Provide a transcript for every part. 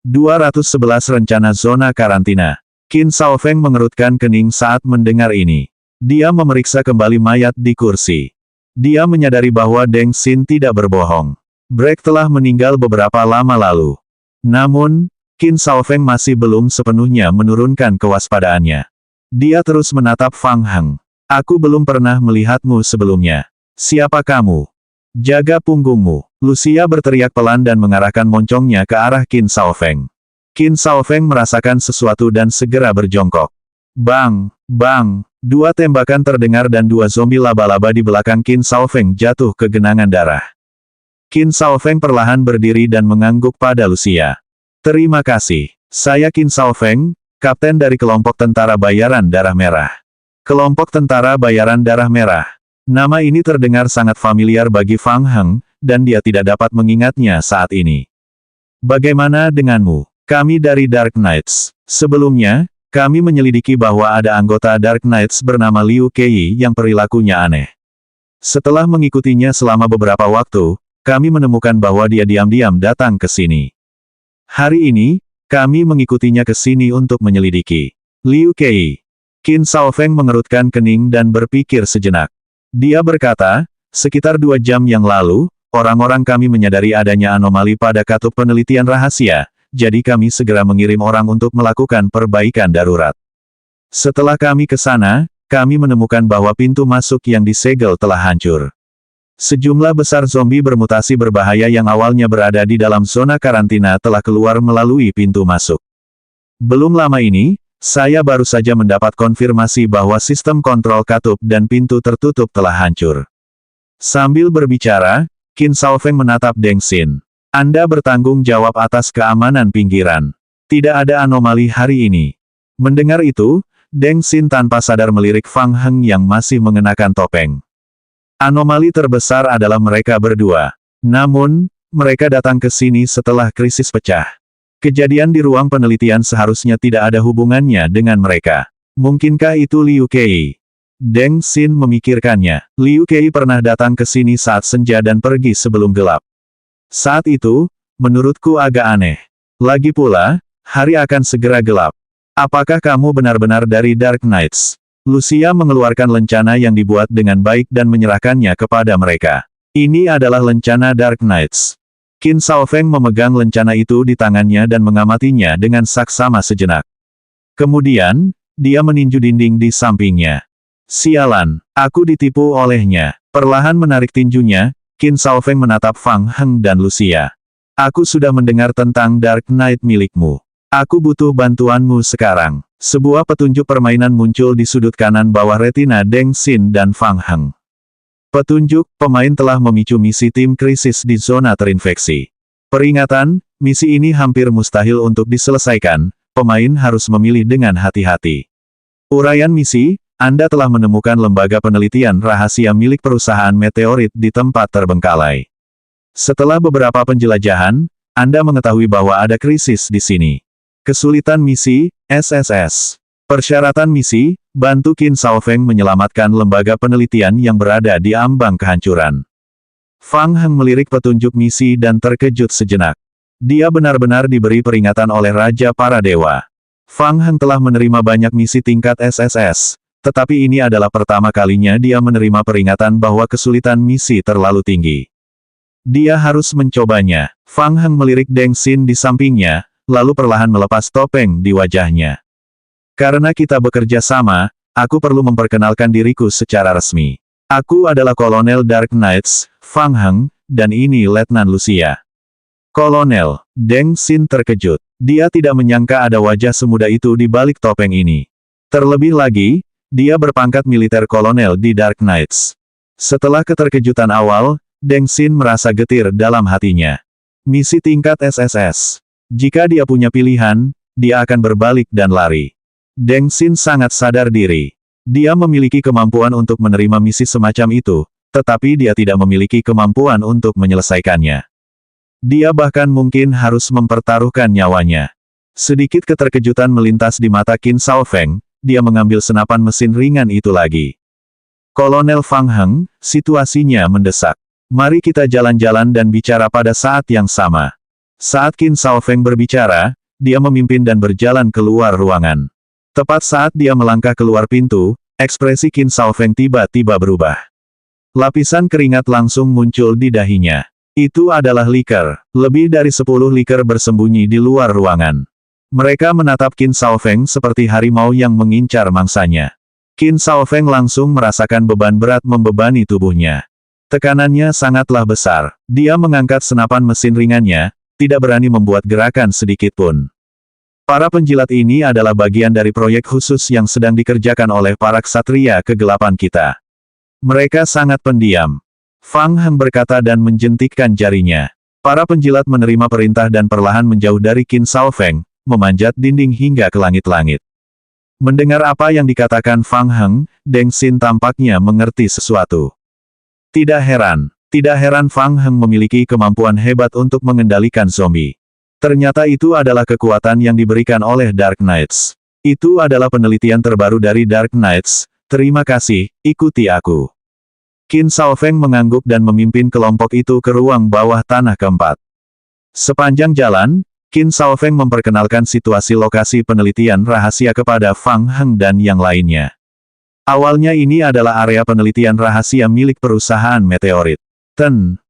211 Rencana Zona Karantina. Qin Shaofeng mengerutkan kening saat mendengar ini. Dia memeriksa kembali mayat di kursi. Dia menyadari bahwa Deng Xin tidak berbohong. Break telah meninggal beberapa lama lalu. Namun, Qin Shaofeng masih belum sepenuhnya menurunkan kewaspadaannya. Dia terus menatap Fang Heng. Aku belum pernah melihatmu sebelumnya. Siapa kamu? Jaga punggungmu. Lucia berteriak pelan dan mengarahkan moncongnya ke arah Qin Shaofeng. Qin Shaofeng merasakan sesuatu dan segera berjongkok. Bang! Bang! Dua tembakan terdengar dan dua zombie laba-laba di belakang Qin Shaofeng jatuh ke genangan darah. Qin Shaofeng perlahan berdiri dan mengangguk pada Lucia. Terima kasih. Saya Qin Shaofeng, kapten dari kelompok tentara bayaran darah merah. Kelompok tentara bayaran darah merah. Nama ini terdengar sangat familiar bagi Fang Heng, dan dia tidak dapat mengingatnya saat ini. Bagaimana denganmu? Kami dari Dark Knights. Sebelumnya, kami menyelidiki bahwa ada anggota Dark Knights bernama Liu Kei yang perilakunya aneh. Setelah mengikutinya selama beberapa waktu, kami menemukan bahwa dia diam-diam datang ke sini. Hari ini, kami mengikutinya ke sini untuk menyelidiki. Liu Kei. Qin Shaofeng mengerutkan kening dan berpikir sejenak. Dia berkata, sekitar 2 jam yang lalu, orang-orang kami menyadari adanya anomali pada katup penelitian rahasia, jadi kami segera mengirim orang untuk melakukan perbaikan darurat. Setelah kami ke sana, kami menemukan bahwa pintu masuk yang disegel telah hancur. Sejumlah besar zombie bermutasi berbahaya yang awalnya berada di dalam zona karantina telah keluar melalui pintu masuk. Belum lama ini, saya baru saja mendapat konfirmasi bahwa sistem kontrol katup dan pintu tertutup telah hancur. Sambil berbicara, Qin Shaofeng menatap Deng Xin. Anda bertanggung jawab atas keamanan pinggiran. Tidak ada anomali hari ini. Mendengar itu, Deng Xin tanpa sadar melirik Fang Heng yang masih mengenakan topeng. Anomali terbesar adalah mereka berdua. Namun, mereka datang ke sini setelah krisis pecah. Kejadian di ruang penelitian seharusnya tidak ada hubungannya dengan mereka. Mungkinkah itu Liu Kei? Deng Xin memikirkannya. Liu Kei pernah datang ke sini saat senja dan pergi sebelum gelap. Saat itu, menurutku agak aneh. Lagi pula, hari akan segera gelap. Apakah kamu benar-benar dari Dark Knights? Lucia mengeluarkan lencana yang dibuat dengan baik dan menyerahkannya kepada mereka. Ini adalah lencana Dark Knights. Qin Shaofeng memegang lencana itu di tangannya dan mengamatinya dengan saksama sejenak. Kemudian, dia meninju dinding di sampingnya. Sialan, aku ditipu olehnya. Perlahan menarik tinjunya, Qin Shaofeng menatap Fang Heng dan Lucia. Aku sudah mendengar tentang Dark Knight milikmu. Aku butuh bantuanmu sekarang. Sebuah petunjuk permainan muncul di sudut kanan bawah retina Deng Xin dan Fang Heng. Petunjuk, pemain telah memicu misi tim krisis di zona terinfeksi. Peringatan, misi ini hampir mustahil untuk diselesaikan, pemain harus memilih dengan hati-hati. Uraian misi, Anda telah menemukan lembaga penelitian rahasia milik perusahaan meteorit di tempat terbengkalai. Setelah beberapa penjelajahan, Anda mengetahui bahwa ada krisis di sini. Kesulitan misi, SSS. Persyaratan misi, bantu Qin Shaofeng menyelamatkan lembaga penelitian yang berada di ambang kehancuran. Fang Heng melirik petunjuk misi dan terkejut sejenak. Dia benar-benar diberi peringatan oleh Raja para Dewa. Fang Heng telah menerima banyak misi tingkat SSS, tetapi ini adalah pertama kalinya dia menerima peringatan bahwa kesulitan misi terlalu tinggi. Dia harus mencobanya. Fang Heng melirik Deng Xin di sampingnya, lalu perlahan melepas topeng di wajahnya. Karena kita bekerja sama, aku perlu memperkenalkan diriku secara resmi. Aku adalah Kolonel Dark Knights, Fang Heng, dan ini Letnan Lucia. Kolonel, Deng Xin terkejut. Dia tidak menyangka ada wajah semuda itu di balik topeng ini. Terlebih lagi, dia berpangkat militer kolonel di Dark Knights. Setelah keterkejutan awal, Deng Xin merasa getir dalam hatinya. Misi tingkat SSS. Jika dia punya pilihan, dia akan berbalik dan lari. Deng Xin sangat sadar diri. Dia memiliki kemampuan untuk menerima misi semacam itu, tetapi dia tidak memiliki kemampuan untuk menyelesaikannya. Dia bahkan mungkin harus mempertaruhkan nyawanya. Sedikit keterkejutan melintas di mata Qin Shaofeng, dia mengambil senapan mesin ringan itu lagi. Kolonel Fang Heng, situasinya mendesak. Mari kita jalan-jalan dan bicara pada saat yang sama. Saat Qin Shaofeng berbicara, dia memimpin dan berjalan keluar ruangan. Tepat saat dia melangkah keluar pintu, ekspresi Qin Shaofeng tiba-tiba berubah. Lapisan keringat langsung muncul di dahinya. Itu adalah liker. Lebih dari 10 liker bersembunyi di luar ruangan. Mereka menatap Qin Shaofeng seperti harimau yang mengincar mangsanya. Qin Shaofeng langsung merasakan beban berat membebani tubuhnya. Tekanannya sangatlah besar. Dia mengangkat senapan mesin ringannya, tidak berani membuat gerakan sedikit pun. Para penjilat ini adalah bagian dari proyek khusus yang sedang dikerjakan oleh para ksatria kegelapan kita. Mereka sangat pendiam. Fang Heng berkata dan menjentikkan jarinya. Para penjilat menerima perintah dan perlahan menjauh dari Qin Shaofeng, memanjat dinding hingga ke langit-langit. Mendengar apa yang dikatakan Fang Heng, Deng Xin tampaknya mengerti sesuatu. Tidak heran Fang Heng memiliki kemampuan hebat untuk mengendalikan zombie. Ternyata itu adalah kekuatan yang diberikan oleh Dark Knights. Itu adalah penelitian terbaru dari Dark Knights. Terima kasih, ikuti aku. Qin Shaofeng mengangguk dan memimpin kelompok itu ke ruang bawah tanah keempat. Sepanjang jalan, Qin Shaofeng memperkenalkan situasi lokasi penelitian rahasia kepada Fang Heng dan yang lainnya. Awalnya ini adalah area penelitian rahasia milik perusahaan meteorit.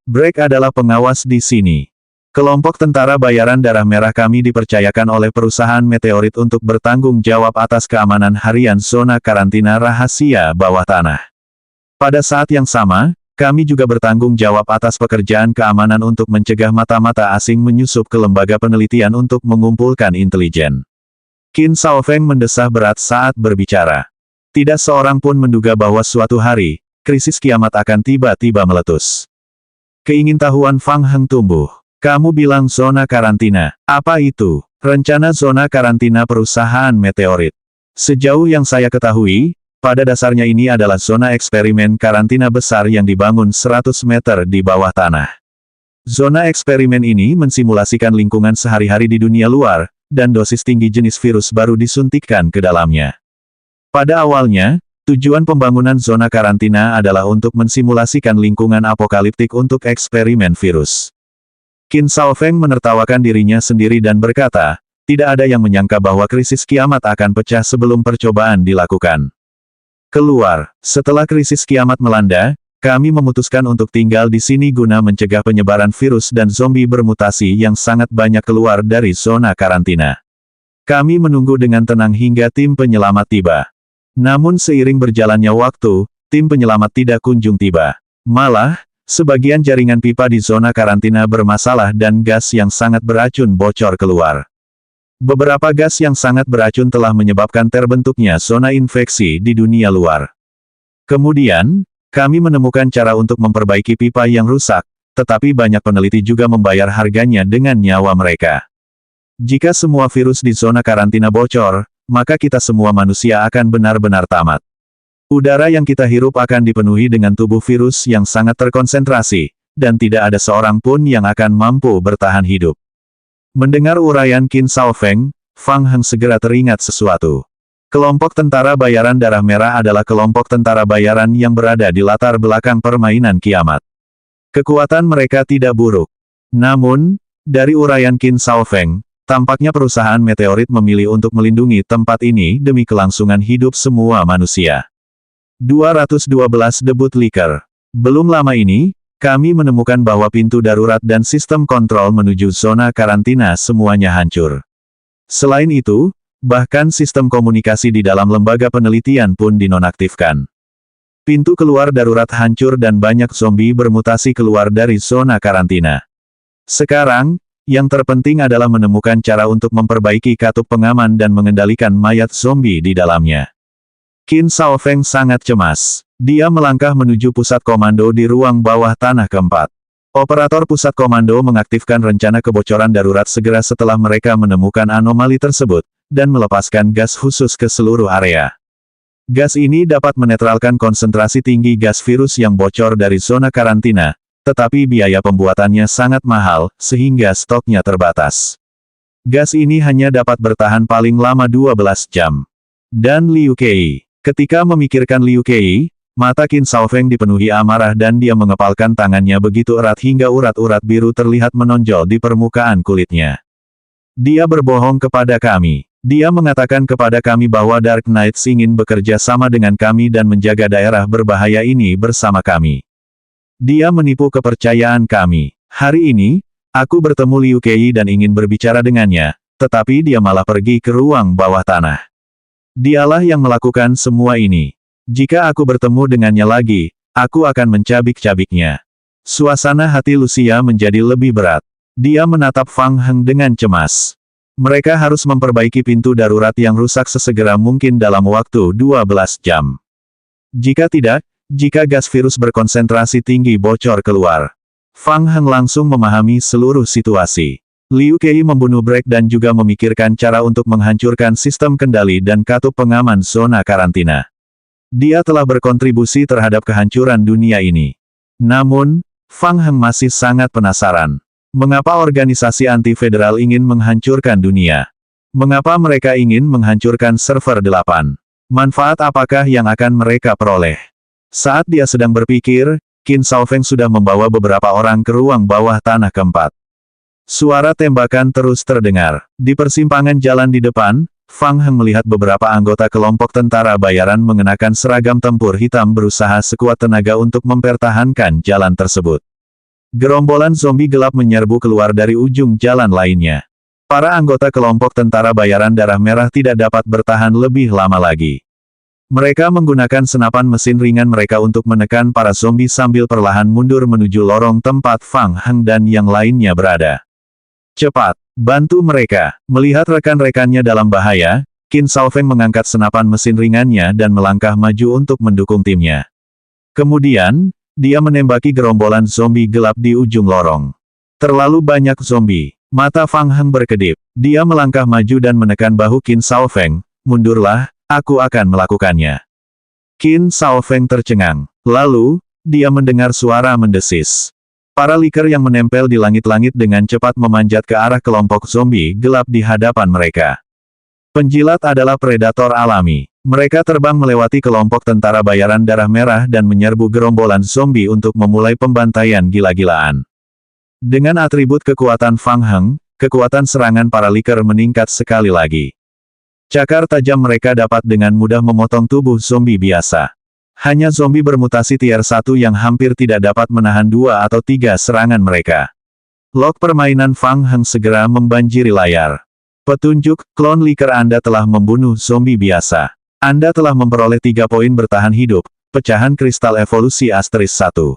Break adalah pengawas di sini. Kelompok tentara bayaran darah merah kami dipercayakan oleh perusahaan meteorit untuk bertanggung jawab atas keamanan harian zona karantina rahasia bawah tanah. Pada saat yang sama, kami juga bertanggung jawab atas pekerjaan keamanan untuk mencegah mata-mata asing menyusup ke lembaga penelitian untuk mengumpulkan intelijen. Qin Shaofeng mendesah berat saat berbicara. Tidak seorang pun menduga bahwa suatu hari, krisis kiamat akan tiba-tiba meletus. Keingintahuan Fang Heng tumbuh. Kamu bilang zona karantina. Apa itu? Rencana zona karantina perusahaan meteorit. Sejauh yang saya ketahui, pada dasarnya ini adalah zona eksperimen karantina besar yang dibangun 100 meter di bawah tanah. Zona eksperimen ini mensimulasikan lingkungan sehari-hari di dunia luar, dan dosis tinggi jenis virus baru disuntikkan ke dalamnya. Pada awalnya, tujuan pembangunan zona karantina adalah untuk mensimulasikan lingkungan apokaliptik untuk eksperimen virus. Qin Shaofeng menertawakan dirinya sendiri dan berkata, tidak ada yang menyangka bahwa krisis kiamat akan pecah sebelum percobaan dilakukan. Keluar, setelah krisis kiamat melanda, kami memutuskan untuk tinggal di sini guna mencegah penyebaran virus dan zombie bermutasi yang sangat banyak keluar dari zona karantina. Kami menunggu dengan tenang hingga tim penyelamat tiba. Namun seiring berjalannya waktu, tim penyelamat tidak kunjung tiba. Malah, sebagian jaringan pipa di zona karantina bermasalah dan gas yang sangat beracun bocor keluar. Beberapa gas yang sangat beracun telah menyebabkan terbentuknya zona infeksi di dunia luar. Kemudian, kami menemukan cara untuk memperbaiki pipa yang rusak, tetapi banyak peneliti juga membayar harganya dengan nyawa mereka. Jika semua virus di zona karantina bocor, maka kita semua manusia akan benar-benar tamat. Udara yang kita hirup akan dipenuhi dengan tubuh virus yang sangat terkonsentrasi, dan tidak ada seorang pun yang akan mampu bertahan hidup. Mendengar uraian Qin Shaofeng, Fang Heng segera teringat sesuatu. Kelompok tentara bayaran darah merah adalah kelompok tentara bayaran yang berada di latar belakang permainan kiamat. Kekuatan mereka tidak buruk. Namun, dari uraian Qin Shaofeng, tampaknya perusahaan meteorit memilih untuk melindungi tempat ini demi kelangsungan hidup semua manusia. 212 debut liker. Belum lama ini, kami menemukan bahwa pintu darurat dan sistem kontrol menuju zona karantina semuanya hancur. Selain itu, bahkan sistem komunikasi di dalam lembaga penelitian pun dinonaktifkan. Pintu keluar darurat hancur dan banyak zombie bermutasi keluar dari zona karantina. Sekarang, yang terpenting adalah menemukan cara untuk memperbaiki katup pengaman dan mengendalikan mayat zombie di dalamnya. Qin Shaofeng sangat cemas. Dia melangkah menuju pusat komando di ruang bawah tanah keempat. Operator pusat komando mengaktifkan rencana kebocoran darurat segera setelah mereka menemukan anomali tersebut, dan melepaskan gas khusus ke seluruh area. Gas ini dapat menetralkan konsentrasi tinggi gas virus yang bocor dari zona karantina, tetapi biaya pembuatannya sangat mahal, sehingga stoknya terbatas. Gas ini hanya dapat bertahan paling lama 12 jam. Dan Liu Kei. Ketika memikirkan Liu Kei, Mata Qin Shaofeng dipenuhi amarah dan dia mengepalkan tangannya begitu erat hingga urat-urat biru terlihat menonjol di permukaan kulitnya. Dia berbohong kepada kami. Dia mengatakan kepada kami bahwa Dark Knights ingin bekerja sama dengan kami dan menjaga daerah berbahaya ini bersama kami. Dia menipu kepercayaan kami. Hari ini, aku bertemu Liu Kei dan ingin berbicara dengannya, tetapi dia malah pergi ke ruang bawah tanah. Dialah yang melakukan semua ini. Jika aku bertemu dengannya lagi, aku akan mencabik-cabiknya. Suasana hati Lucia menjadi lebih berat. Dia menatap Fang Heng dengan cemas. Mereka harus memperbaiki pintu darurat yang rusak sesegera mungkin dalam waktu 12 jam. Jika tidak, jika gas virus berkonsentrasi tinggi bocor keluar. Fang Heng langsung memahami seluruh situasi. Liu Kei membunuh Break dan juga memikirkan cara untuk menghancurkan sistem kendali dan katup pengaman zona karantina. Dia telah berkontribusi terhadap kehancuran dunia ini. Namun, Fang Heng masih sangat penasaran. Mengapa organisasi anti-federal ingin menghancurkan dunia? Mengapa mereka ingin menghancurkan server 8? Manfaat apakah yang akan mereka peroleh? Saat dia sedang berpikir, Qin Shaofeng sudah membawa beberapa orang ke ruang bawah tanah keempat. Suara tembakan terus terdengar. Di persimpangan jalan di depan, Fang Heng melihat beberapa anggota kelompok tentara bayaran mengenakan seragam tempur hitam berusaha sekuat tenaga untuk mempertahankan jalan tersebut. Gerombolan zombie gelap menyerbu keluar dari ujung jalan lainnya. Para anggota kelompok tentara bayaran darah merah tidak dapat bertahan lebih lama lagi. Mereka menggunakan senapan mesin ringan mereka untuk menekan para zombie sambil perlahan mundur menuju lorong tempat Fang Heng dan yang lainnya berada. Cepat, bantu mereka. Melihat rekan-rekannya dalam bahaya, Qin Shaofeng mengangkat senapan mesin ringannya dan melangkah maju untuk mendukung timnya. Kemudian, dia menembaki gerombolan zombie gelap di ujung lorong. Terlalu banyak zombie. Mata Fang Heng berkedip. Dia melangkah maju dan menekan bahu Qin Shaofeng. Mundurlah, aku akan melakukannya. Qin Shaofeng tercengang. Lalu, dia mendengar suara mendesis. Para liker yang menempel di langit-langit dengan cepat memanjat ke arah kelompok zombie gelap di hadapan mereka. Penjilat adalah predator alami. Mereka terbang melewati kelompok tentara bayaran darah merah dan menyerbu gerombolan zombie untuk memulai pembantaian gila-gilaan. Dengan atribut kekuatan Fang Heng, kekuatan serangan para liker meningkat sekali lagi. Cakar tajam mereka dapat dengan mudah memotong tubuh zombie biasa. Hanya zombie bermutasi tier 1 yang hampir tidak dapat menahan 2 atau 3 serangan mereka. Log permainan Fang Heng segera membanjiri layar. Petunjuk, klon liker Anda telah membunuh zombie biasa. Anda telah memperoleh 3 poin bertahan hidup, pecahan kristal evolusi Asteris 1.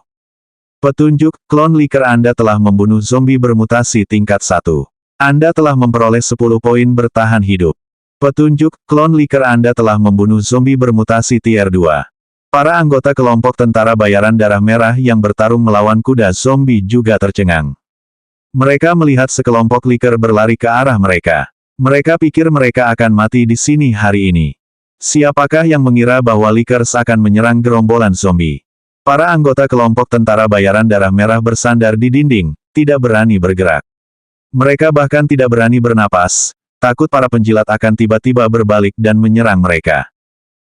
Petunjuk, klon liker Anda telah membunuh zombie bermutasi tingkat 1. Anda telah memperoleh 10 poin bertahan hidup. Petunjuk, klon liker Anda telah membunuh zombie bermutasi tier 2. Para anggota kelompok tentara bayaran darah merah yang bertarung melawan kuda zombie juga tercengang. Mereka melihat sekelompok liker berlari ke arah mereka. Mereka pikir mereka akan mati di sini hari ini. Siapakah yang mengira bahwa likers akan menyerang gerombolan zombie? Para anggota kelompok tentara bayaran darah merah bersandar di dinding, tidak berani bergerak. Mereka bahkan tidak berani bernapas, takut para penjilat akan tiba-tiba berbalik dan menyerang mereka.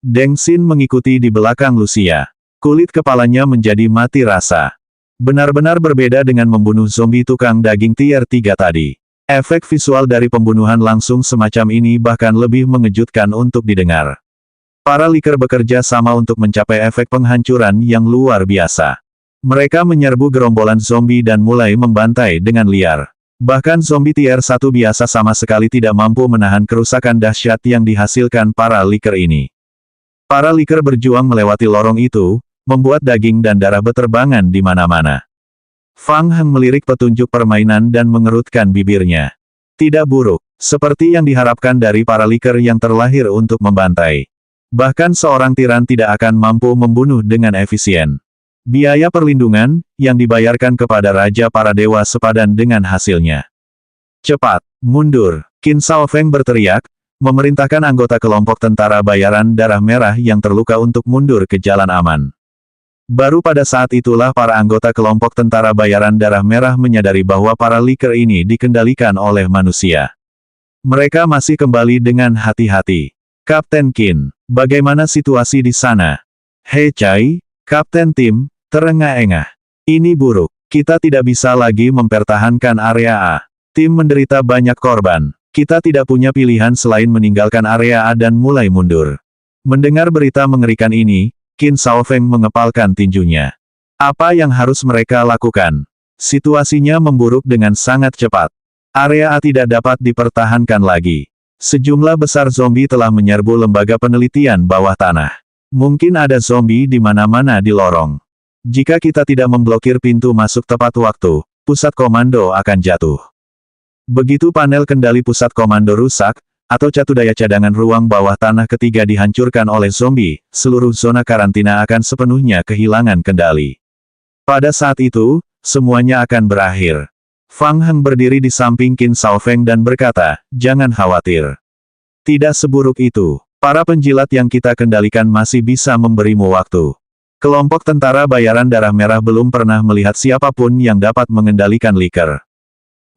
Deng Xin mengikuti di belakang Lucia. Kulit kepalanya menjadi mati rasa. Benar-benar berbeda dengan membunuh zombie tukang daging tier 3 tadi. Efek visual dari pembunuhan langsung semacam ini bahkan lebih mengejutkan untuk didengar. Para liker bekerja sama untuk mencapai efek penghancuran yang luar biasa. Mereka menyerbu gerombolan zombie dan mulai membantai dengan liar. Bahkan zombie tier 1 biasa sama sekali tidak mampu menahan kerusakan dahsyat yang dihasilkan para liker ini. Para liker berjuang melewati lorong itu, membuat daging dan darah beterbangan di mana-mana. Fang Heng melirik petunjuk permainan dan mengerutkan bibirnya. Tidak buruk, seperti yang diharapkan dari para liker yang terlahir untuk membantai. Bahkan seorang tiran tidak akan mampu membunuh dengan efisien. Biaya perlindungan, yang dibayarkan kepada Raja para Dewa sepadan dengan hasilnya. Cepat, mundur, Qin Shaofeng berteriak, memerintahkan anggota kelompok tentara bayaran darah merah yang terluka untuk mundur ke jalan aman. Baru pada saat itulah para anggota kelompok tentara bayaran darah merah menyadari bahwa para liker ini dikendalikan oleh manusia. Mereka masih kembali dengan hati-hati. Kapten Qin, bagaimana situasi di sana? Hei Chai, Kapten Tim, terengah-engah. Ini buruk. Kita tidak bisa lagi mempertahankan area A. Tim menderita banyak korban. Kita tidak punya pilihan selain meninggalkan area A dan mulai mundur. Mendengar berita mengerikan ini, Qin Shaofeng mengepalkan tinjunya. Apa yang harus mereka lakukan? Situasinya memburuk dengan sangat cepat. Area A tidak dapat dipertahankan lagi. Sejumlah besar zombie telah menyerbu lembaga penelitian bawah tanah. Mungkin ada zombie di mana-mana di lorong. Jika kita tidak memblokir pintu masuk tepat waktu, pusat komando akan jatuh. Begitu panel kendali pusat komando rusak, atau catu daya cadangan ruang bawah tanah ketiga dihancurkan oleh zombie, seluruh zona karantina akan sepenuhnya kehilangan kendali. Pada saat itu, semuanya akan berakhir. Fang Heng berdiri di samping Qin Shaofeng dan berkata, "Jangan khawatir. Tidak seburuk itu. Para penjilat yang kita kendalikan masih bisa memberimu waktu." Kelompok tentara bayaran darah merah belum pernah melihat siapapun yang dapat mengendalikan liker.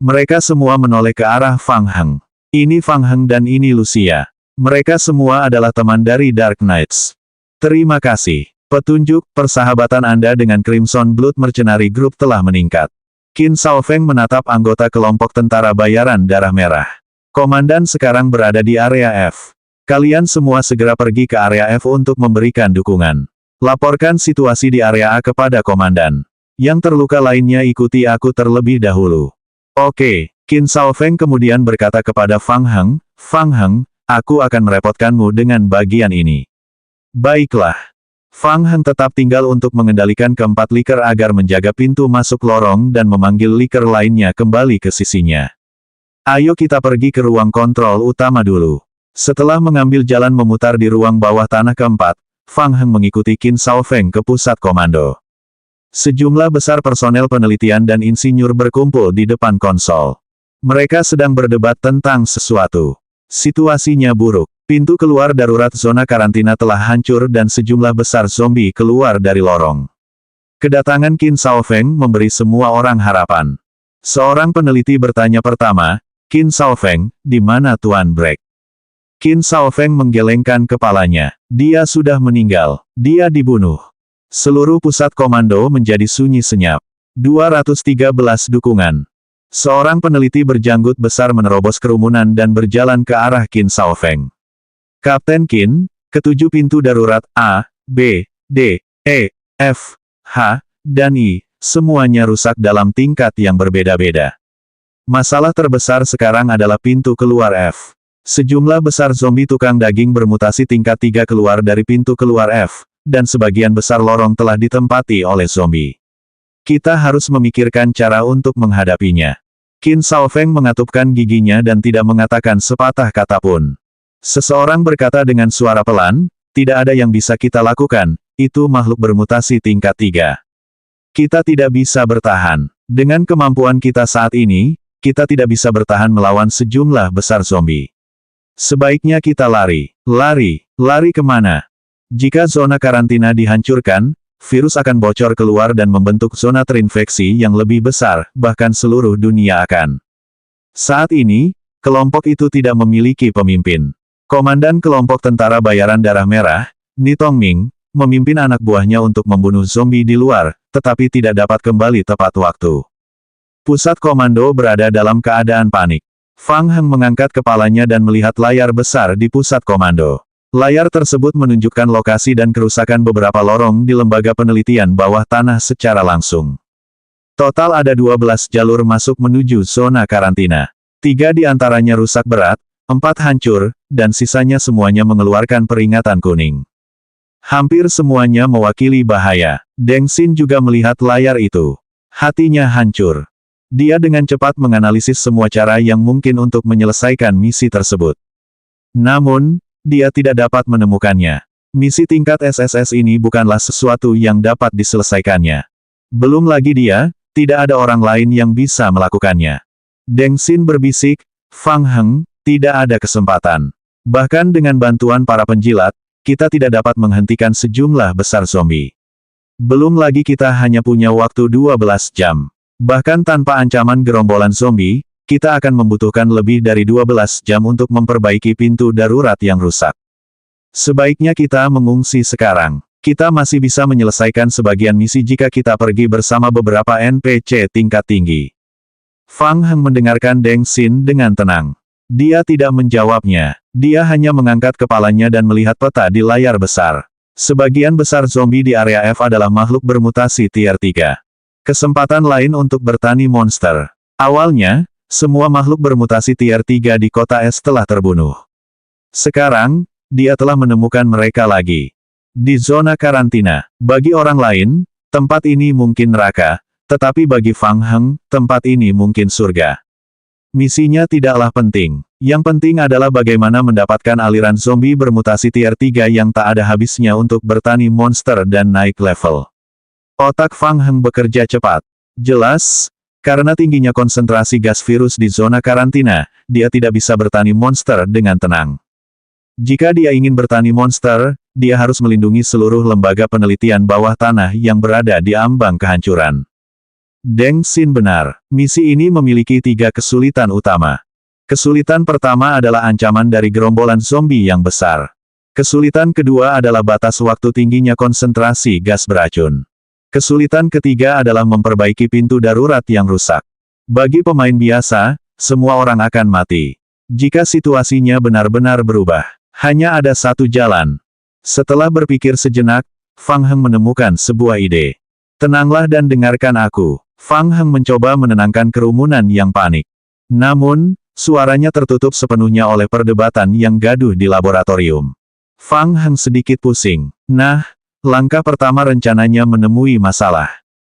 Mereka semua menoleh ke arah Fang Heng. Ini Fang Heng dan ini Lucia. Mereka semua adalah teman dari Dark Knights. Terima kasih. Petunjuk, persahabatan Anda dengan Crimson Blood Mercenary Group telah meningkat. Qin Shaofeng menatap anggota kelompok tentara bayaran darah merah. Komandan sekarang berada di area F. Kalian semua segera pergi ke area F untuk memberikan dukungan. Laporkan situasi di area A kepada komandan. Yang terluka lainnya ikuti aku terlebih dahulu. Oke, Qin Shaofeng kemudian berkata kepada Fang Heng, "Fang Heng, aku akan merepotkanmu dengan bagian ini." Baiklah. Fang Heng tetap tinggal untuk mengendalikan keempat liker agar menjaga pintu masuk lorong dan memanggil liker lainnya kembali ke sisinya. Ayo kita pergi ke ruang kontrol utama dulu. Setelah mengambil jalan memutar di ruang bawah tanah keempat, Fang Heng mengikuti Qin Shaofeng ke pusat komando. Sejumlah besar personel penelitian dan insinyur berkumpul di depan konsol. Mereka sedang berdebat tentang sesuatu. Situasinya buruk. Pintu keluar darurat zona karantina telah hancur dan sejumlah besar zombie keluar dari lorong. Kedatangan Qin Shaofeng memberi semua orang harapan. Seorang peneliti bertanya pertama, "Qin Shaofeng, di mana Tuan Break?" Qin Shaofeng menggelengkan kepalanya. Dia sudah meninggal. Dia dibunuh. Seluruh pusat komando menjadi sunyi senyap. 213 dukungan. Seorang peneliti berjanggut besar menerobos kerumunan dan berjalan ke arah Qin Shaofeng. Kapten Qin, ketujuh pintu darurat A, B, D, E, F, H, dan I, semuanya rusak dalam tingkat yang berbeda-beda. Masalah terbesar sekarang adalah pintu keluar F. Sejumlah besar zombie tukang daging bermutasi tingkat 3 keluar dari pintu keluar F, dan sebagian besar lorong telah ditempati oleh zombie. Kita harus memikirkan cara untuk menghadapinya. Qin Shaofeng mengatupkan giginya dan tidak mengatakan sepatah kata pun. Seseorang berkata dengan suara pelan, "Tidak ada yang bisa kita lakukan, itu makhluk bermutasi tingkat 3. Kita tidak bisa bertahan. Dengan kemampuan kita saat ini, kita tidak bisa bertahan melawan sejumlah besar zombie. Sebaiknya kita lari. Lari kemana? Jika zona karantina dihancurkan, virus akan bocor keluar dan membentuk zona terinfeksi yang lebih besar, bahkan seluruh dunia akan." Saat ini, kelompok itu tidak memiliki pemimpin. Komandan kelompok tentara bayaran darah merah, Ni Tongming, memimpin anak buahnya untuk membunuh zombie di luar, tetapi tidak dapat kembali tepat waktu. Pusat komando berada dalam keadaan panik. Fang Heng mengangkat kepalanya dan melihat layar besar di pusat komando. Layar tersebut menunjukkan lokasi dan kerusakan beberapa lorong di lembaga penelitian bawah tanah secara langsung. Total ada 12 jalur masuk menuju zona karantina. 3 di antaranya rusak berat, 4 hancur, dan sisanya semuanya mengeluarkan peringatan kuning. Hampir semuanya mewakili bahaya. Deng Xin juga melihat layar itu. Hatinya hancur. Dia dengan cepat menganalisis semua cara yang mungkin untuk menyelesaikan misi tersebut. Namun, dia tidak dapat menemukannya. Misi tingkat SSS ini bukanlah sesuatu yang dapat diselesaikannya. Belum lagi dia, tidak ada orang lain yang bisa melakukannya. Deng Xin berbisik, "Fang Heng, tidak ada kesempatan. Bahkan dengan bantuan para penjilat, kita tidak dapat menghentikan sejumlah besar zombie. Belum lagi kita hanya punya waktu 12 jam. Bahkan tanpa ancaman gerombolan zombie, kita akan membutuhkan lebih dari 12 jam untuk memperbaiki pintu darurat yang rusak. Sebaiknya kita mengungsi sekarang." Kita masih bisa menyelesaikan sebagian misi jika kita pergi bersama beberapa NPC tingkat tinggi. Fang Heng mendengarkan Deng Xin dengan tenang. Dia tidak menjawabnya. Dia hanya mengangkat kepalanya dan melihat peta di layar besar. Sebagian besar zombie di area F adalah makhluk bermutasi tier 3. Kesempatan lain untuk bertani monster. Awalnya, semua makhluk bermutasi tier 3 di kota S telah terbunuh. Sekarang, dia telah menemukan mereka lagi. Di zona karantina, bagi orang lain, tempat ini mungkin neraka, tetapi bagi Fang Heng, tempat ini mungkin surga. Misinya tidaklah penting. Yang penting adalah bagaimana mendapatkan aliran zombie bermutasi tier 3 yang tak ada habisnya untuk bertani monster dan naik level. Otak Fang Heng bekerja cepat. Jelas, karena tingginya konsentrasi gas virus di zona karantina, dia tidak bisa bertani monster dengan tenang. Jika dia ingin bertani monster, dia harus melindungi seluruh lembaga penelitian bawah tanah yang berada di ambang kehancuran. Deng Xin benar, misi ini memiliki 3 kesulitan utama. Kesulitan pertama adalah ancaman dari gerombolan zombie yang besar. Kesulitan kedua adalah batas waktu tingginya konsentrasi gas beracun. Kesulitan ketiga adalah memperbaiki pintu darurat yang rusak. Bagi pemain biasa, semua orang akan mati. Jika situasinya benar-benar berubah, hanya ada satu jalan. Setelah berpikir sejenak, Fang Heng menemukan sebuah ide. Tenanglah dan dengarkan aku. Fang Heng mencoba menenangkan kerumunan yang panik. Namun, suaranya tertutup sepenuhnya oleh perdebatan yang gaduh di laboratorium. Fang Heng sedikit pusing. Nah, langkah pertama rencananya menemui masalah.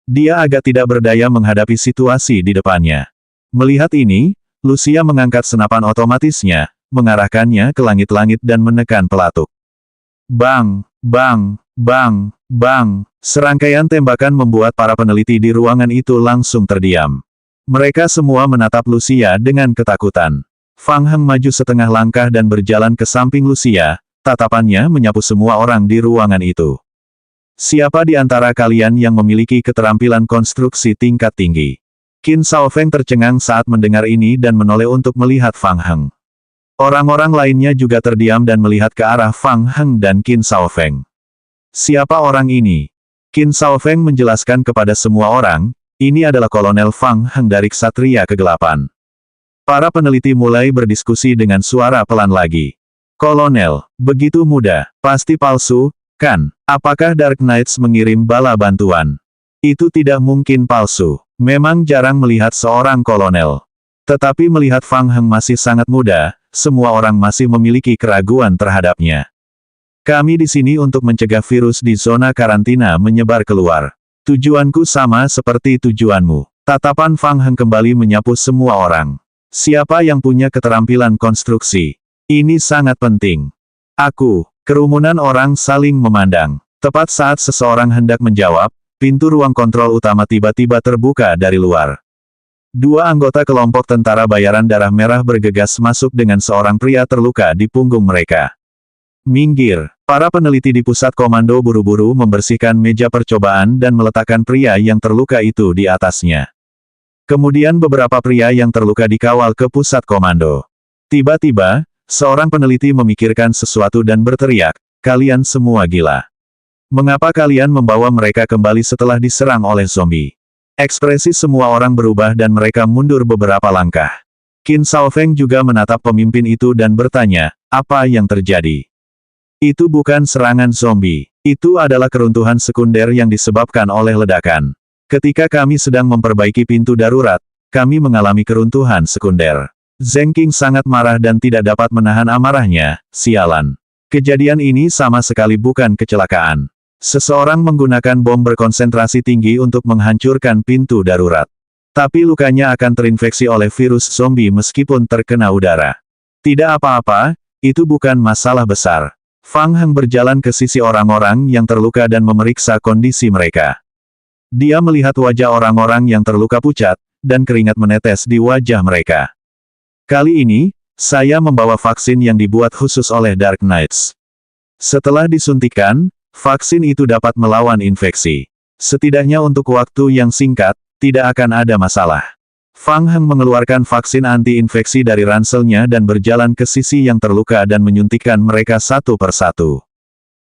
Dia agak tidak berdaya menghadapi situasi di depannya. Melihat ini, Lucia mengangkat senapan otomatisnya, mengarahkannya ke langit-langit dan menekan pelatuk. Bang, bang, bang, bang. Serangkaian tembakan membuat para peneliti di ruangan itu langsung terdiam. Mereka semua menatap Lucia dengan ketakutan. Fang Heng maju setengah langkah dan berjalan ke samping Lucia, tatapannya menyapu semua orang di ruangan itu. Siapa di antara kalian yang memiliki keterampilan konstruksi tingkat tinggi? Qin Shaofeng tercengang saat mendengar ini dan menoleh untuk melihat Fang Heng. Orang-orang lainnya juga terdiam dan melihat ke arah Fang Heng dan Qin Shaofeng. Siapa orang ini? Qin Shaofeng menjelaskan kepada semua orang, ini adalah Kolonel Fang Heng dari Ksatria Kegelapan. Para peneliti mulai berdiskusi dengan suara pelan lagi. Kolonel, begitu mudah, pasti palsu, kan? Apakah Dark Knights mengirim bala bantuan? Itu tidak mungkin palsu. Memang jarang melihat seorang kolonel. Tetapi melihat Fang Heng masih sangat muda, semua orang masih memiliki keraguan terhadapnya. Kami di sini untuk mencegah virus di zona karantina menyebar keluar. Tujuanku sama seperti tujuanmu. Tatapan Fang Heng kembali menyapu semua orang. Siapa yang punya keterampilan konstruksi? Ini sangat penting. Aku. Kerumunan orang saling memandang. Tepat saat seseorang hendak menjawab, pintu ruang kontrol utama tiba-tiba terbuka dari luar. 2 anggota kelompok tentara bayaran darah merah bergegas masuk dengan seorang pria terluka di punggung mereka. Minggir. Para peneliti di pusat komando buru-buru membersihkan meja percobaan dan meletakkan pria yang terluka itu di atasnya. Kemudian beberapa pria yang terluka dikawal ke pusat komando. Tiba-tiba, seorang peneliti memikirkan sesuatu dan berteriak, "Kalian semua gila. Mengapa kalian membawa mereka kembali setelah diserang oleh zombie?" Ekspresi semua orang berubah dan mereka mundur beberapa langkah. Qin Shaofeng juga menatap pemimpin itu dan bertanya, apa yang terjadi? Itu bukan serangan zombie. Itu adalah keruntuhan sekunder yang disebabkan oleh ledakan. Ketika kami sedang memperbaiki pintu darurat, kami mengalami keruntuhan sekunder. Zheng Qing sangat marah dan tidak dapat menahan amarahnya, sialan. Kejadian ini sama sekali bukan kecelakaan. Seseorang menggunakan bom berkonsentrasi tinggi untuk menghancurkan pintu darurat. Tapi lukanya akan terinfeksi oleh virus zombie meskipun terkena udara. Tidak apa-apa, itu bukan masalah besar. Fang Heng berjalan ke sisi orang-orang yang terluka dan memeriksa kondisi mereka. Dia melihat wajah orang-orang yang terluka pucat, dan keringat menetes di wajah mereka. Kali ini, saya membawa vaksin yang dibuat khusus oleh Dark Knights. Setelah disuntikan, vaksin itu dapat melawan infeksi. Setidaknya untuk waktu yang singkat, tidak akan ada masalah. Fang Heng mengeluarkan vaksin anti-infeksi dari ranselnya dan berjalan ke sisi yang terluka dan menyuntikkan mereka satu persatu.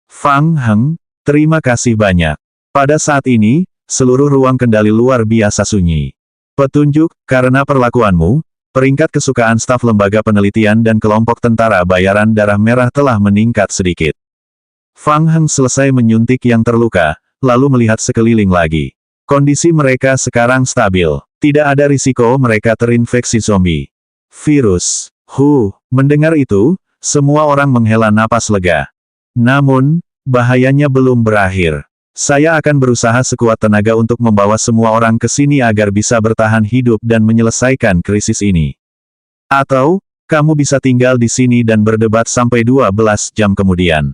Fang Heng, Terima kasih banyak. Pada saat ini, seluruh ruang kendali luar biasa sunyi. Petunjuk, karena perlakuanmu, peringkat kesukaan staf lembaga penelitian dan kelompok tentara bayaran darah merah telah meningkat sedikit. Fang Heng selesai menyuntik yang terluka, lalu melihat sekeliling lagi. Kondisi mereka sekarang stabil. Tidak ada risiko mereka terinfeksi zombie. Virus. Mendengar itu, semua orang menghela napas lega. Namun, bahayanya belum berakhir. Saya akan berusaha sekuat tenaga untuk membawa semua orang ke sini agar bisa bertahan hidup dan menyelesaikan krisis ini. Atau, kamu bisa tinggal di sini dan berdebat sampai 12 jam kemudian.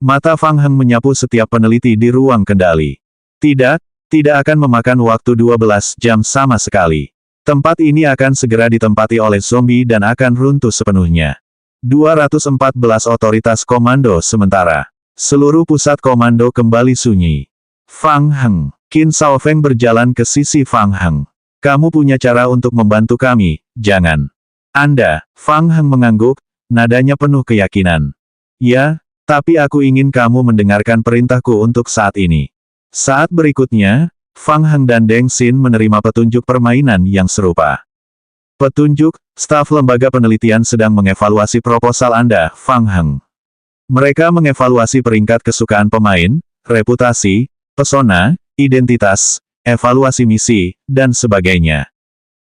Mata Fang Heng menyapu setiap peneliti di ruang kendali. Tidak akan memakan waktu 12 jam sama sekali. Tempat ini akan segera ditempati oleh zombie dan akan runtuh sepenuhnya. 214 otoritas komando sementara. Seluruh pusat komando kembali sunyi. Fang Heng. Qin Shaofeng berjalan ke sisi Fang Heng. Kamu punya cara untuk membantu kami, jangan. Anda, Fang Heng mengangguk, nadanya penuh keyakinan. Ya, tapi aku ingin kamu mendengarkan perintahku untuk saat ini. Saat berikutnya, Fang Heng dan Deng Xin menerima petunjuk permainan yang serupa. Petunjuk, staf lembaga penelitian sedang mengevaluasi proposal Anda, Fang Heng. Mereka mengevaluasi peringkat kesukaan pemain, reputasi, pesona, identitas, evaluasi misi, dan sebagainya.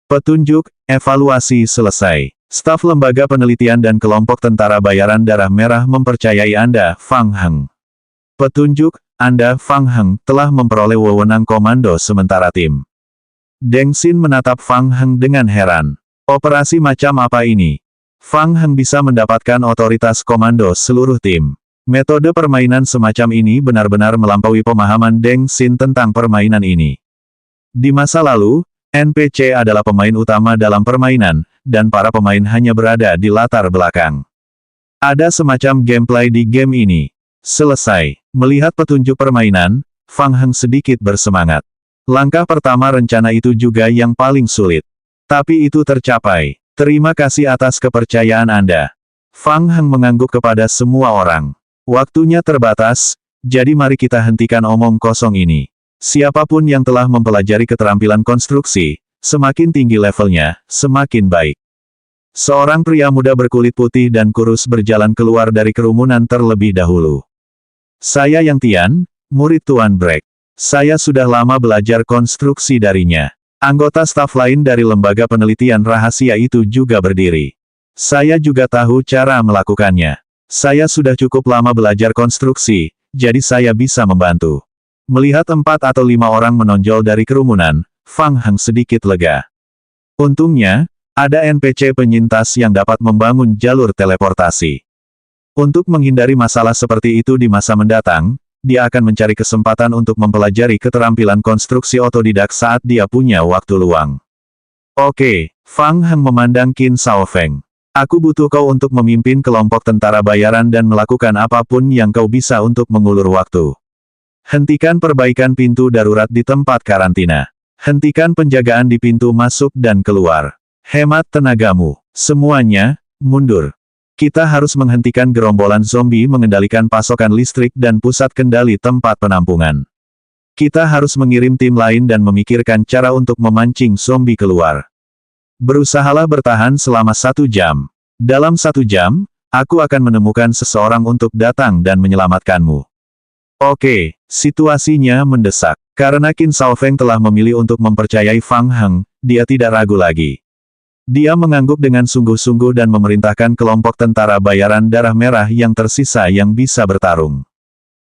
Petunjuk, evaluasi selesai. Staf lembaga penelitian dan kelompok tentara bayaran darah merah mempercayai Anda, Fang Heng. Petunjuk, Anda, Fang Heng, telah memperoleh wewenang komando sementara tim. Deng Xin menatap Fang Heng dengan heran. Operasi macam apa ini? Fang Heng bisa mendapatkan otoritas komando seluruh tim. Metode permainan semacam ini benar-benar melampaui pemahaman Deng Xin tentang permainan ini. Di masa lalu, NPC adalah pemain utama dalam permainan, dan para pemain hanya berada di latar belakang. Ada semacam gameplay di game ini. Selesai. Melihat petunjuk permainan, Fang Heng sedikit bersemangat. Langkah pertama rencana itu juga yang paling sulit. Tapi itu tercapai. Terima kasih atas kepercayaan Anda. Fang Heng mengangguk kepada semua orang. Waktunya terbatas, jadi mari kita hentikan omong kosong ini. Siapapun yang telah mempelajari keterampilan konstruksi, semakin tinggi levelnya, semakin baik. Seorang pria muda berkulit putih dan kurus berjalan keluar dari kerumunan terlebih dahulu. Saya Yang Tian, murid Tuan Brek. Saya sudah lama belajar konstruksi darinya. Anggota staf lain dari lembaga penelitian rahasia itu juga berdiri. Saya juga tahu cara melakukannya. Saya sudah cukup lama belajar konstruksi, jadi saya bisa membantu. Melihat 4 atau 5 orang menonjol dari kerumunan, Fang Heng sedikit lega. Untungnya, ada NPC penyintas yang dapat membangun jalur teleportasi. Untuk menghindari masalah seperti itu di masa mendatang, dia akan mencari kesempatan untuk mempelajari keterampilan konstruksi otodidak saat dia punya waktu luang. Oke, Fang Heng memandang Qin Shaofeng. Aku butuh kau untuk memimpin kelompok tentara bayaran dan melakukan apapun yang kau bisa untuk mengulur waktu. Hentikan perbaikan pintu darurat di tempat karantina. Hentikan penjagaan di pintu masuk dan keluar. Hemat tenagamu. Semuanya, mundur. Kita harus menghentikan gerombolan zombie mengendalikan pasokan listrik dan pusat kendali tempat penampungan. Kita harus mengirim tim lain dan memikirkan cara untuk memancing zombie keluar. Berusahalah bertahan selama 1 jam. Dalam 1 jam, aku akan menemukan seseorang untuk datang dan menyelamatkanmu. Oke, situasinya mendesak. Karena Qin Shaofeng telah memilih untuk mempercayai Fang Heng, dia tidak ragu lagi. Dia mengangguk dengan sungguh-sungguh dan memerintahkan kelompok tentara bayaran darah merah yang tersisa yang bisa bertarung.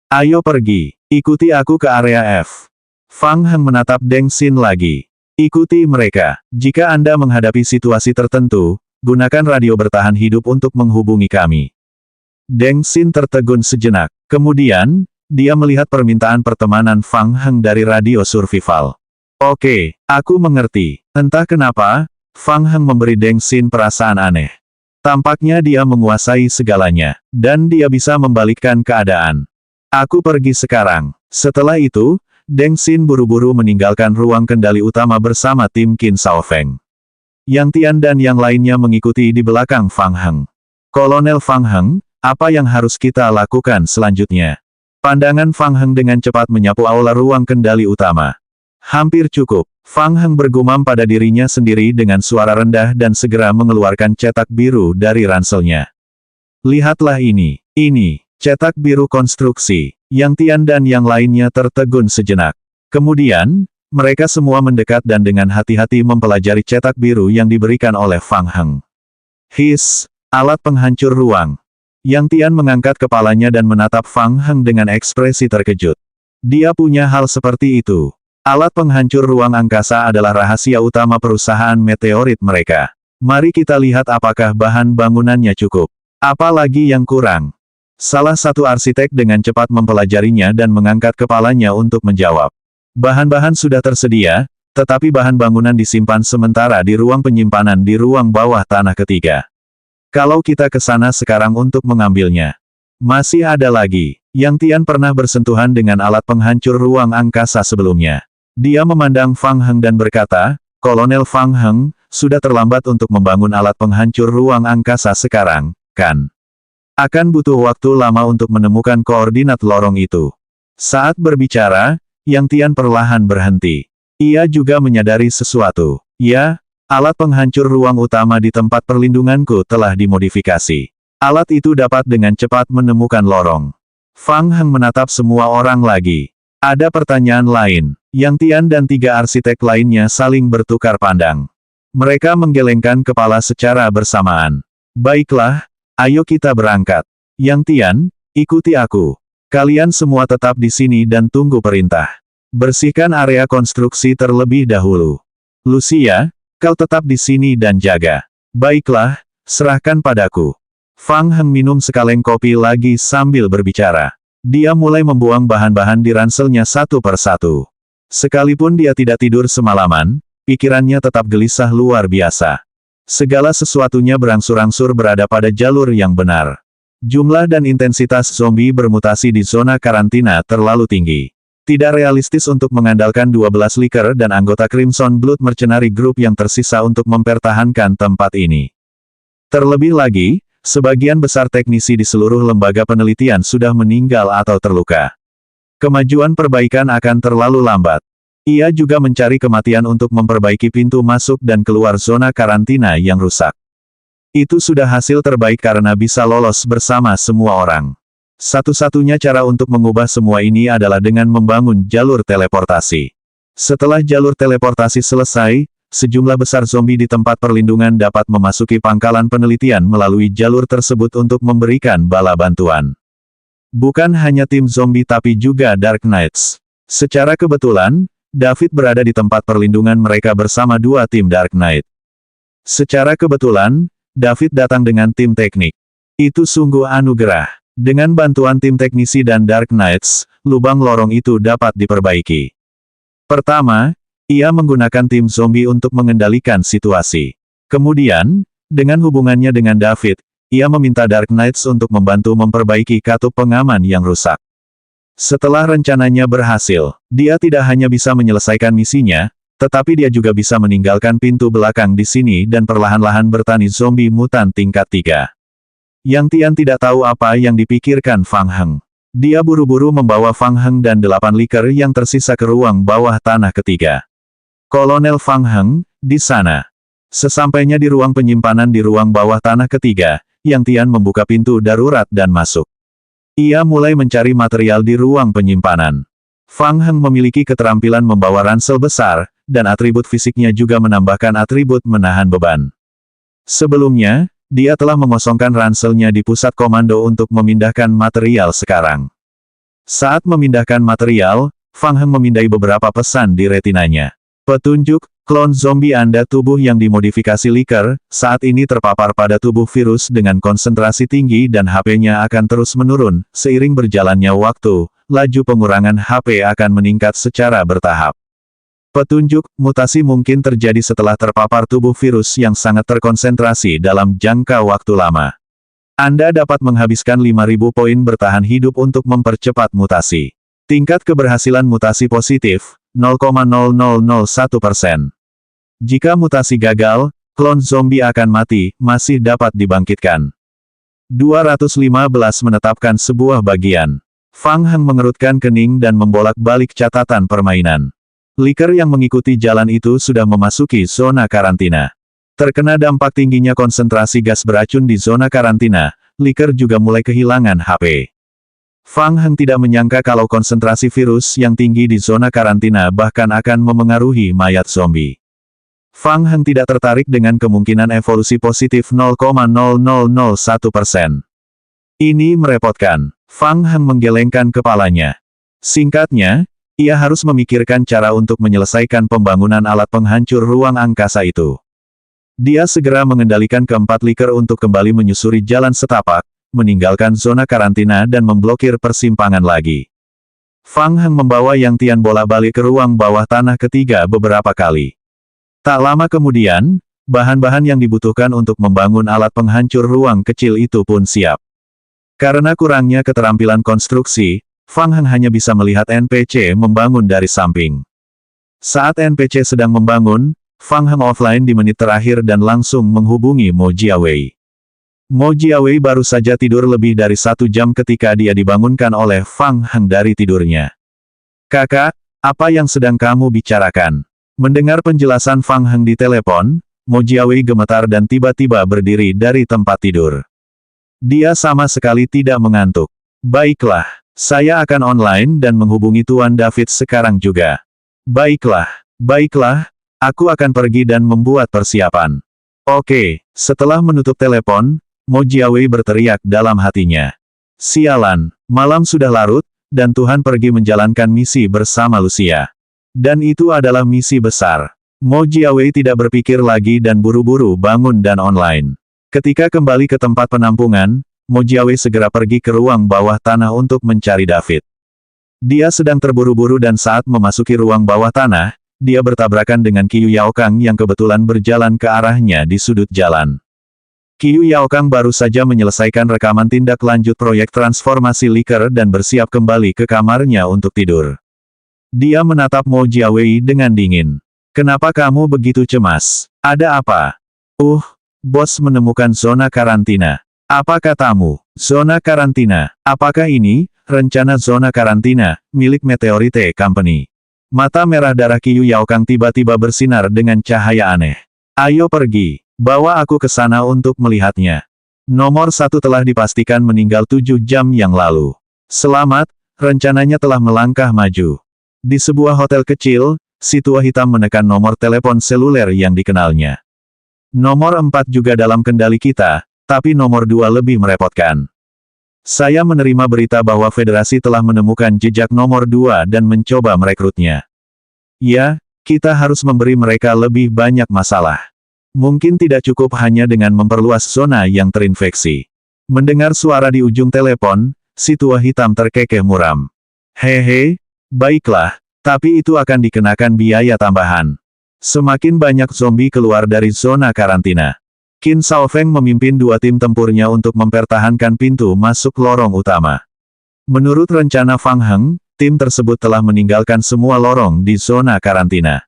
Ayo pergi, ikuti aku ke area F. Fang Heng menatap Deng Xin lagi. Ikuti mereka. Jika Anda menghadapi situasi tertentu, gunakan radio bertahan hidup untuk menghubungi kami. Deng Xin tertegun sejenak. Kemudian, dia melihat permintaan pertemanan Fang Heng dari radio survival. Oke, aku mengerti. Entah kenapa, Fang Heng memberi Deng Xin perasaan aneh. Tampaknya dia menguasai segalanya, dan dia bisa membalikkan keadaan. Aku pergi sekarang. Setelah itu, Deng Xin buru-buru meninggalkan ruang kendali utama bersama tim Qin Shaofeng. Yang Tian dan yang lainnya mengikuti di belakang Fang Heng. Kolonel Fang Heng, apa yang harus kita lakukan selanjutnya? Pandangan Fang Heng dengan cepat menyapu aula ruang kendali utama. Hampir cukup. Fang Heng bergumam pada dirinya sendiri dengan suara rendah dan segera mengeluarkan cetak biru dari ranselnya. Lihatlah ini. Ini, cetak biru konstruksi. Yang Tian dan yang lainnya tertegun sejenak. Kemudian, mereka semua mendekat dan dengan hati-hati mempelajari cetak biru yang diberikan oleh Fang Heng. His, alat penghancur ruang. Yang Tian mengangkat kepalanya dan menatap Fang Heng dengan ekspresi terkejut. Dia punya hal seperti itu. Alat penghancur ruang angkasa adalah rahasia utama perusahaan meteorit mereka. Mari kita lihat apakah bahan bangunannya cukup. Apalagi yang kurang. Salah satu arsitek dengan cepat mempelajarinya dan mengangkat kepalanya untuk menjawab. Bahan-bahan sudah tersedia, tetapi bahan bangunan disimpan sementara di ruang penyimpanan di ruang bawah tanah ketiga. Kalau kita ke sana sekarang untuk mengambilnya. Masih ada lagi. Yang Tian pernah bersentuhan dengan alat penghancur ruang angkasa sebelumnya. Dia memandang Fang Heng dan berkata, Kolonel Fang Heng, sudah terlambat untuk membangun alat penghancur ruang angkasa sekarang, kan? Akan butuh waktu lama untuk menemukan koordinat lorong itu. Saat berbicara, Yang Tian perlahan berhenti. Ia juga menyadari sesuatu. Ya, alat penghancur ruang utama di tempat perlindunganku telah dimodifikasi. Alat itu dapat dengan cepat menemukan lorong. Fang Heng menatap semua orang lagi. Ada pertanyaan lain. Yang Tian dan 3 arsitek lainnya saling bertukar pandang. Mereka menggelengkan kepala secara bersamaan. Baiklah, ayo kita berangkat. Yang Tian, ikuti aku. Kalian semua tetap di sini dan tunggu perintah. Bersihkan area konstruksi terlebih dahulu. Lucia, kau tetap di sini dan jaga. Baiklah, serahkan padaku. Fang Heng minum sekaleng kopi lagi sambil berbicara. Dia mulai membuang bahan-bahan di ranselnya satu persatu. Sekalipun dia tidak tidur semalaman, pikirannya tetap gelisah luar biasa. Segala sesuatunya berangsur-angsur berada pada jalur yang benar. Jumlah dan intensitas zombie bermutasi di zona karantina terlalu tinggi. Tidak realistis untuk mengandalkan 12 Licker dan anggota Crimson Blood Mercenary Group yang tersisa untuk mempertahankan tempat ini. Terlebih lagi, sebagian besar teknisi di seluruh lembaga penelitian sudah meninggal atau terluka. Kemajuan perbaikan akan terlalu lambat. Ia juga mencari kematian untuk memperbaiki pintu masuk dan keluar zona karantina yang rusak. Itu sudah hasil terbaik karena bisa lolos bersama semua orang. Satu-satunya cara untuk mengubah semua ini adalah dengan membangun jalur teleportasi. Setelah jalur teleportasi selesai, sejumlah besar zombie di tempat perlindungan dapat memasuki pangkalan penelitian melalui jalur tersebut untuk memberikan bala bantuan. Bukan hanya tim zombie tapi juga Dark Knights. Secara kebetulan, David berada di tempat perlindungan mereka bersama 2 tim Dark Knight. Secara kebetulan, David datang dengan tim teknik. Itu sungguh anugerah. Dengan bantuan tim teknisi dan Dark Knights, lubang lorong itu dapat diperbaiki. Pertama, ia menggunakan tim zombie untuk mengendalikan situasi. Kemudian, dengan hubungannya dengan David, ia meminta Dark Knights untuk membantu memperbaiki katup pengaman yang rusak. Setelah rencananya berhasil, dia tidak hanya bisa menyelesaikan misinya, tetapi dia juga bisa meninggalkan pintu belakang di sini dan perlahan-lahan bertani zombie mutan tingkat 3. Yang Tian tidak tahu apa yang dipikirkan Fang Heng. Dia buru-buru membawa Fang Heng dan 8 Licker yang tersisa ke ruang bawah tanah ketiga. Kolonel Fang Heng, di sana. Sesampainya di ruang penyimpanan di ruang bawah tanah ketiga, Yang Tian membuka pintu darurat dan masuk. Ia mulai mencari material di ruang penyimpanan. Fang Heng memiliki keterampilan membawa ransel besar, dan atribut fisiknya juga menambahkan atribut menahan beban. Sebelumnya, dia telah mengosongkan ranselnya di pusat komando untuk memindahkan material sekarang. Saat memindahkan material, Fang Heng memindai beberapa pesan di retinanya. Petunjuk, klon zombie Anda tubuh yang dimodifikasi Licker, saat ini terpapar pada tubuh virus dengan konsentrasi tinggi dan HP-nya akan terus menurun, seiring berjalannya waktu, laju pengurangan HP akan meningkat secara bertahap. Petunjuk, mutasi mungkin terjadi setelah terpapar tubuh virus yang sangat terkonsentrasi dalam jangka waktu lama. Anda dapat menghabiskan 5.000 poin bertahan hidup untuk mempercepat mutasi. Tingkat keberhasilan mutasi positif, 0,0001%. Jika mutasi gagal, klon zombie akan mati, masih dapat dibangkitkan. 215 menetapkan sebuah bagian. Fang Heng mengerutkan kening dan membolak-balik catatan permainan. Liker yang mengikuti jalan itu sudah memasuki zona karantina. Terkena dampak tingginya konsentrasi gas beracun di zona karantina, Liker juga mulai kehilangan HP. Fang Heng tidak menyangka kalau konsentrasi virus yang tinggi di zona karantina bahkan akan memengaruhi mayat zombie. Fang Heng tidak tertarik dengan kemungkinan evolusi positif 0,0001%. Ini merepotkan. Fang Heng menggelengkan kepalanya. Singkatnya, ia harus memikirkan cara untuk menyelesaikan pembangunan alat penghancur ruang angkasa itu. Dia segera mengendalikan keempat Liker untuk kembali menyusuri jalan setapak, meninggalkan zona karantina dan memblokir persimpangan lagi. Fang Heng membawa Yang Tian bolak-balik ke ruang bawah tanah ketiga beberapa kali. Tak lama kemudian, bahan-bahan yang dibutuhkan untuk membangun alat penghancur ruang kecil itu pun siap. Karena kurangnya keterampilan konstruksi, Fang Heng hanya bisa melihat NPC membangun dari samping. Saat NPC sedang membangun, Fang Heng offline di menit terakhir dan langsung menghubungi Mo Jiawei. Mo Jiawei baru saja tidur lebih dari 1 jam ketika dia dibangunkan oleh Fang Heng dari tidurnya. "Kakak, apa yang sedang kamu bicarakan?" Mendengar penjelasan Fang Heng di telepon, Mo Jiawei gemetar dan tiba-tiba berdiri dari tempat tidur. Dia sama sekali tidak mengantuk. "Baiklah, saya akan online dan menghubungi Tuan David sekarang juga." Baiklah, aku akan pergi dan membuat persiapan." "Oke." Setelah menutup telepon, Mo Jiawei berteriak dalam hatinya. "Sialan, malam sudah larut, dan Tuhan pergi menjalankan misi bersama Lucia. Dan itu adalah misi besar." Mo Jiawei tidak berpikir lagi dan buru-buru bangun dan online. Ketika kembali ke tempat penampungan, Mo Jiawei segera pergi ke ruang bawah tanah untuk mencari David. Dia sedang terburu-buru dan saat memasuki ruang bawah tanah, dia bertabrakan dengan Qiu Yaokang yang kebetulan berjalan ke arahnya di sudut jalan. Qiu Yaokang baru saja menyelesaikan rekaman tindak lanjut proyek transformasi Liker dan bersiap kembali ke kamarnya untuk tidur. Dia menatap Mo Jiawei dengan dingin. "Kenapa kamu begitu cemas? Ada apa?" Bos menemukan zona karantina. "Apa katamu? Zona karantina? Apakah ini rencana zona karantina milik Meteorite Company?" Mata merah darah Qiu Yaokang tiba-tiba bersinar dengan cahaya aneh. "Ayo pergi, bawa aku ke sana untuk melihatnya." Nomor 1 telah dipastikan meninggal 7 jam yang lalu. Selamat, rencananya telah melangkah maju. Di sebuah hotel kecil, si tua hitam menekan nomor telepon seluler yang dikenalnya. "Nomor 4 juga dalam kendali kita, tapi nomor 2 lebih merepotkan. Saya menerima berita bahwa Federasi telah menemukan jejak nomor 2 dan mencoba merekrutnya. Ya, kita harus memberi mereka lebih banyak masalah. Mungkin tidak cukup hanya dengan memperluas zona yang terinfeksi." Mendengar suara di ujung telepon, si tua hitam terkekeh muram. "Hehe, baiklah, tapi itu akan dikenakan biaya tambahan. Semakin banyak zombie keluar dari zona karantina." Qin Shaofeng memimpin 2 tim tempurnya untuk mempertahankan pintu masuk lorong utama. Menurut rencana Fang Heng, tim tersebut telah meninggalkan semua lorong di zona karantina.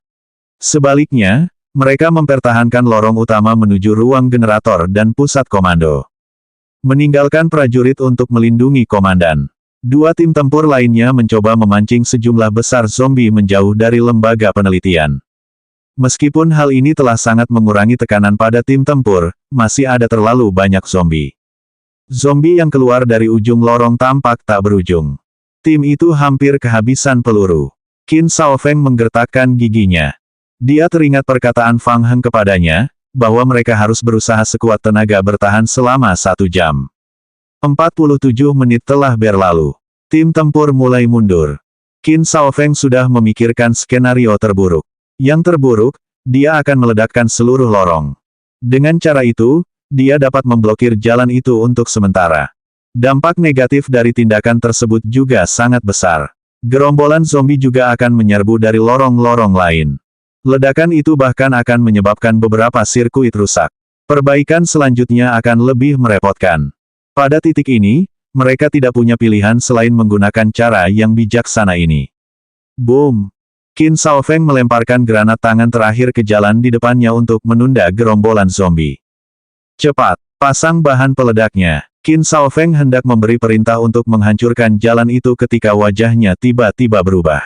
Sebaliknya, mereka mempertahankan lorong utama menuju ruang generator dan pusat komando. Meninggalkan prajurit untuk melindungi komandan. 2 tim tempur lainnya mencoba memancing sejumlah besar zombie menjauh dari lembaga penelitian. Meskipun hal ini telah sangat mengurangi tekanan pada tim tempur, masih ada terlalu banyak zombie. Zombie yang keluar dari ujung lorong tampak tak berujung. Tim itu hampir kehabisan peluru. Qin Shaofeng menggertakkan giginya. Dia teringat perkataan Fang Heng kepadanya, bahwa mereka harus berusaha sekuat tenaga bertahan selama 1 jam. 47 menit telah berlalu. Tim tempur mulai mundur. Qin Shaofeng sudah memikirkan skenario terburuk. Yang terburuk, dia akan meledakkan seluruh lorong. Dengan cara itu, dia dapat memblokir jalan itu untuk sementara. Dampak negatif dari tindakan tersebut juga sangat besar. Gerombolan zombie juga akan menyerbu dari lorong-lorong lain. Ledakan itu bahkan akan menyebabkan beberapa sirkuit rusak. Perbaikan selanjutnya akan lebih merepotkan. Pada titik ini, mereka tidak punya pilihan selain menggunakan cara yang bijaksana ini. Boom! Qin Shaofeng melemparkan granat tangan terakhir ke jalan di depannya untuk menunda gerombolan zombie. "Cepat, pasang bahan peledaknya." Qin Shaofeng hendak memberi perintah untuk menghancurkan jalan itu ketika wajahnya tiba-tiba berubah.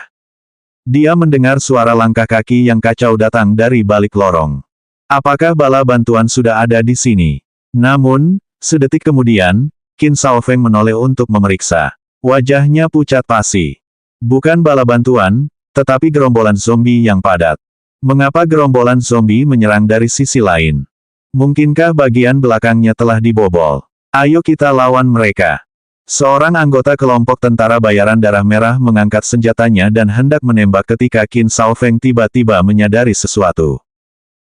Dia mendengar suara langkah kaki yang kacau datang dari balik lorong. Apakah bala bantuan sudah ada di sini? Namun, sedetik kemudian, Qin Shaofeng menoleh untuk memeriksa. Wajahnya pucat pasi. Bukan bala bantuan, tetapi gerombolan zombie yang padat. Mengapa gerombolan zombie menyerang dari sisi lain? Mungkinkah bagian belakangnya telah dibobol? Ayo kita lawan mereka. Seorang anggota kelompok tentara bayaran darah merah mengangkat senjatanya dan hendak menembak ketika Qin Shaofeng tiba-tiba menyadari sesuatu.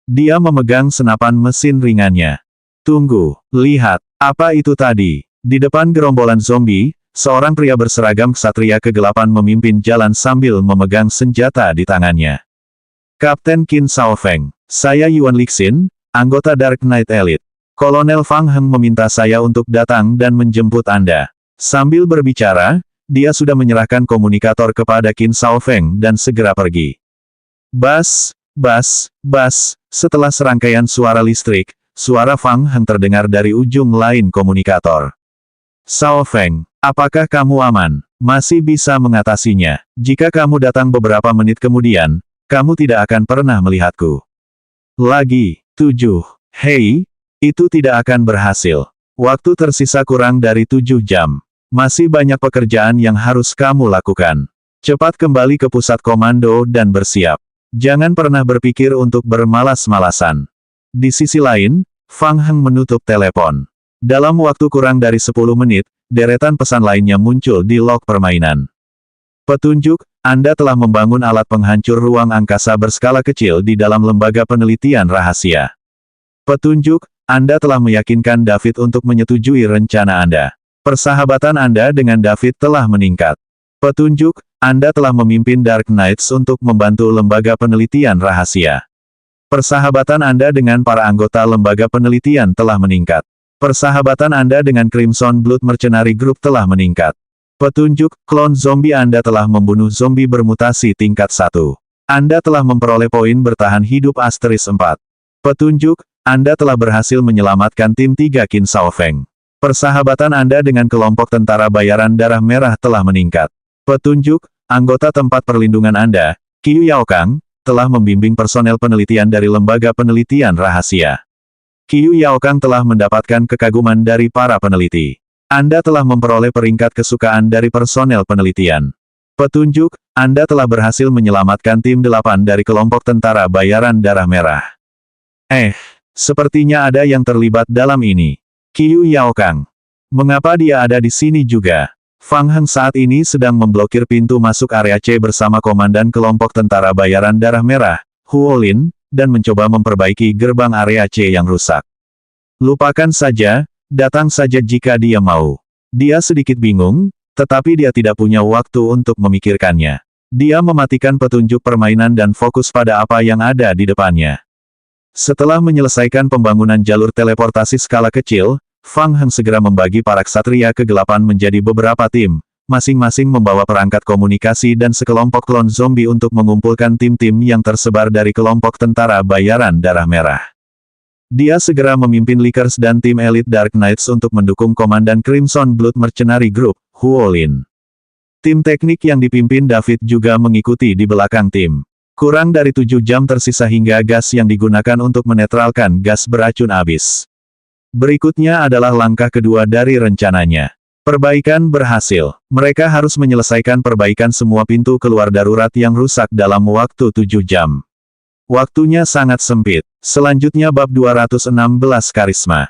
Dia memegang senapan mesin ringannya. Tunggu, lihat, apa itu tadi? Di depan gerombolan zombie, seorang pria berseragam ksatria kegelapan memimpin jalan sambil memegang senjata di tangannya. Kapten Qin Shaofeng, saya Yuan Lixin, anggota Dark Knight Elite. Kolonel Fang Heng meminta saya untuk datang dan menjemput Anda. Sambil berbicara, dia sudah menyerahkan komunikator kepada Qin Shaofeng dan segera pergi. Bas, bas, bas, setelah serangkaian suara listrik, suara Fang Heng terdengar dari ujung lain komunikator. Shaofeng, apakah kamu aman? Masih bisa mengatasinya. Jika kamu datang beberapa menit kemudian, kamu tidak akan pernah melihatku. Lagi, 7. Hei, itu tidak akan berhasil. Waktu tersisa kurang dari 7 jam. Masih banyak pekerjaan yang harus kamu lakukan. Cepat kembali ke pusat komando dan bersiap. Jangan pernah berpikir untuk bermalas-malasan. Di sisi lain, Fang Heng menutup telepon. Dalam waktu kurang dari 10 menit, deretan pesan lainnya muncul di log permainan. Petunjuk, Anda telah membangun alat penghancur ruang angkasa berskala kecil di dalam lembaga penelitian rahasia. Petunjuk, Anda telah meyakinkan David untuk menyetujui rencana Anda. Persahabatan Anda dengan David telah meningkat. Petunjuk, Anda telah memimpin Dark Knights untuk membantu lembaga penelitian rahasia. Persahabatan Anda dengan para anggota lembaga penelitian telah meningkat. Persahabatan Anda dengan Crimson Blood Mercenary Group telah meningkat. Petunjuk, klon zombie Anda telah membunuh zombie bermutasi tingkat 1. Anda telah memperoleh poin bertahan hidup Asteris 4. Petunjuk, Anda telah berhasil menyelamatkan tim 3 Qin Shaofeng. Persahabatan Anda dengan kelompok tentara bayaran darah merah telah meningkat. Petunjuk, anggota tempat perlindungan Anda, Qiu Yaokang, telah membimbing personel penelitian dari lembaga penelitian rahasia. Qiu Yaokang telah mendapatkan kekaguman dari para peneliti. Anda telah memperoleh peringkat kesukaan dari personel penelitian. Petunjuk, Anda telah berhasil menyelamatkan tim 8 dari kelompok tentara bayaran darah merah. Sepertinya ada yang terlibat dalam ini. Qiu Yaokang. Mengapa dia ada di sini juga? Fang Heng saat ini sedang memblokir pintu masuk area C bersama komandan kelompok tentara bayaran darah merah, Huo Lin, dan mencoba memperbaiki gerbang area C yang rusak. Lupakan saja, datang saja jika dia mau. Dia sedikit bingung, tetapi dia tidak punya waktu untuk memikirkannya. Dia mematikan petunjuk permainan dan fokus pada apa yang ada di depannya. Setelah menyelesaikan pembangunan jalur teleportasi skala kecil, Fang Heng segera membagi para ksatria kegelapan menjadi beberapa tim, masing-masing membawa perangkat komunikasi dan sekelompok klon zombie untuk mengumpulkan tim-tim yang tersebar dari kelompok tentara bayaran darah merah. Dia segera memimpin Likers dan tim elit Dark Knights untuk mendukung komandan Crimson Blood Mercenary Group, Huo Lin. Tim teknik yang dipimpin David juga mengikuti di belakang tim. Kurang dari 7 jam tersisa hingga gas yang digunakan untuk menetralkan gas beracun habis. Berikutnya adalah langkah kedua dari rencananya. Perbaikan berhasil. Mereka harus menyelesaikan perbaikan semua pintu keluar darurat yang rusak dalam waktu 7 jam. Waktunya sangat sempit. Selanjutnya bab 216 Karisma.